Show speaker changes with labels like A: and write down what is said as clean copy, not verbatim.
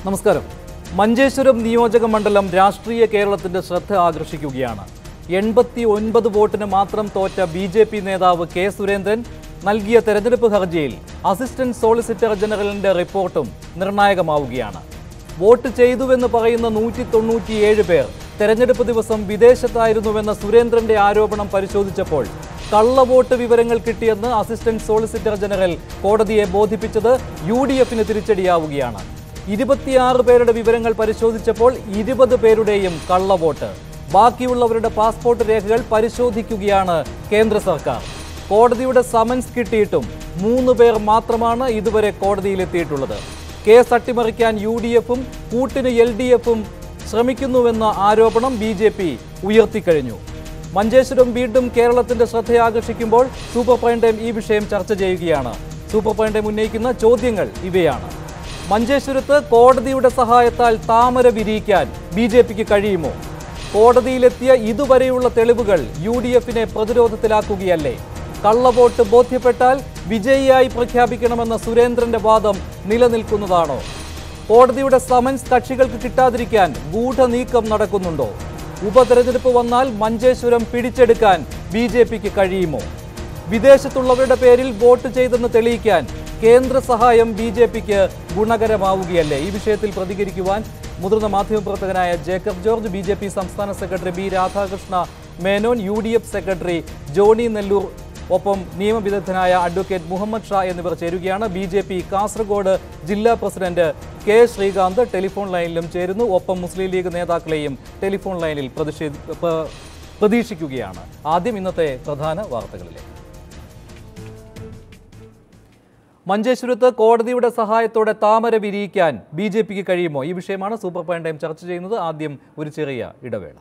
A: നമസ്കാരം. മഞ്ചേശ്വരം നിയോജക മണ്ഡലം രാഷ്ട്രീയ കേരളത്തിന്റെ ശ്രദ്ധ ആകർഷിക്കുകയാണ്. 89 വോട്ടിന് മാത്രം തോറ്റ ബി.ജെ.പി. നേതാവ് കെ. സുരേന്ദ്രൻ നൽകിയ തെരഞ്ഞെടുപ്പ് ഹർജിയിൽ അസിസ്റ്റന്റ് സോളിസിറ്റർ ജനറലിന്റെ റിപ്പോർട്ടും നിർണായകമാവുകയാണ്. വോട്ട് ചെയ്തുവെന്ന് പറയുന്ന 197 പേർ തെരഞ്ഞെടുപ്പ് ദിവസം വിദേശത്തായിരുന്നുവെന്ന സുരേന്ദ്രന്റെ ആരോപണം പരിശോധിച്ചപ്പോൾ കള്ളവോട്ട് വിവരങ്ങൾ കിട്ടിയെന്ന് അസിസ്റ്റന്റ് സോളിസിറ്റർ ജനറൽ കോടതിയെ ബോധിപ്പിച്ചത് യു.ഡി.എഫിന് തിരിച്ചടിയാവുകയാണ്. 26 പേരുടെ വിവരങ്ങൾ പരിശോധിച്ചപ്പോൾ 20 പേരുടെയും കള്ളവോട്ട്. ബാക്കിയുള്ളവരുടെ പാസ്പോർട്ട് രേഖകൾ പരിശോധിക്കുകയാണ് കേന്ദ്ര സർക്കാർ. കോടതിയുടെ സമൻസ് കിട്ടിയിട്ടും 3 പേർ മാത്രമാണ് ഇതുവരെ കോടതിയിലെത്തിയിട്ടുള്ളത്. കേസ് അട്ടിമറിക്കാൻ യു.ഡി.എഫും കൂട്ടിന് എൽ.ഡി.എഫും ശ്രമിക്കുന്നുവെന്ന ആരോപണം ബി.ജെ.പി. ഉയർത്തിക്കഴിഞ്ഞു. മഞ്ചേശ്വരം വീണ്ടും കേരളത്തിന്റെ ശ്രദ്ധയാകർഷിക്കുമ്പോൾ സൂപ്പർ പ്രൈം ടൈം ഈ വിഷയം ചർച്ച ചെയ്യുകയാണ്. സൂപ്പർ പ്രൈം ടൈം ഉന്നയിക്കുന്ന ചോദ്യങ്ങൾ ഇവയാണ്. മഞ്ചേശ്വരത്ത് കോടതിയുടെ സഹായത്താൽ താമര വിരിയിക്കാൻ ബി.ജെ.പിക്ക് കഴിയുമോ? കോടതിയിലെത്തിയ ഇതുവരെയുള്ള തെളിവുകൾ യു.ഡി.എഫിനെ പ്രതിരോധത്തിലാക്കുകയല്ലേ? കള്ളവോട്ട് ബോധ്യപ്പെട്ടാൽ വിജയിയായി പ്രഖ്യാപിക്കണമെന്ന സുരേന്ദ്രന്റെ വാദം നിലനിൽക്കുന്നതാണോ? കോടതിയുടെ സമൻസ് കക്ഷികൾക്ക് കിട്ടാതിരിക്കാൻ ഗൂഢനീക്കം നടക്കുന്നുണ്ടോ? ഉപതെരഞ്ഞെടുപ്പ് വന്നാൽ മഞ്ചേശ്വരം പിടിച്ചെടുക്കാൻ ബി.ജെ.പിക്ക് കഴിയുമോ? വിദേശത്തുള്ളവരുടെ പേരിൽ വോട്ട് ചെയ്തെന്ന് തെളിയിക്കാൻ കേന്ദ്ര സഹായം ബി.ജെ.പിക്ക് ഗുണകരമാവുകയല്ലേ? ഈ വിഷയത്തിൽ പ്രതികരിക്കുവാൻ മുതിർന്ന മാധ്യമപ്രവർത്തകനായ ജേക്കബ് ജോർജ്, ബി.ജെ.പി. സംസ്ഥാന secretary B. Radhakrishna Menon, UDF. Secretary Johny Nellore, ഒപ്പം നിയമവിദഗ്ധനായ അഡ്വക്കേറ്റ് മുഹമ്മദ് ഷാ എന്നിവർ ചേരുകയാണ്. ബി.ജെ.പി. കാസർഗോഡ് ജില്ലാ പ്രസിഡന്റ് കെ. ശ്രീകാന്ത് ടെലിഫോൺ ലൈനിലും ചേരുന്നു. ഒപ്പം മുസ്ലിം ലീഗ് നേതാക്കളെയും ടെലിഫോൺ ലൈനിൽ പ്രതീക്ഷിക്കുകയാണ്. ആദ്യം ഇന്നത്തെ പ്രധാന വാർത്തകളിലേക്ക്. മഞ്ചേശ്വരത്ത് കോടതിയുടെ സഹായത്തോടെ താമര വിരിയിക്കാൻ ബി.ജെ.പിക്ക് കഴിയുമോ? ഈ വിഷയമാണ് സൂപ്പർ പ്രൈം ടൈം ചർച്ച ചെയ്യുന്നത്. ആദ്യം ഒരു ചെറിയ ഇടവേള.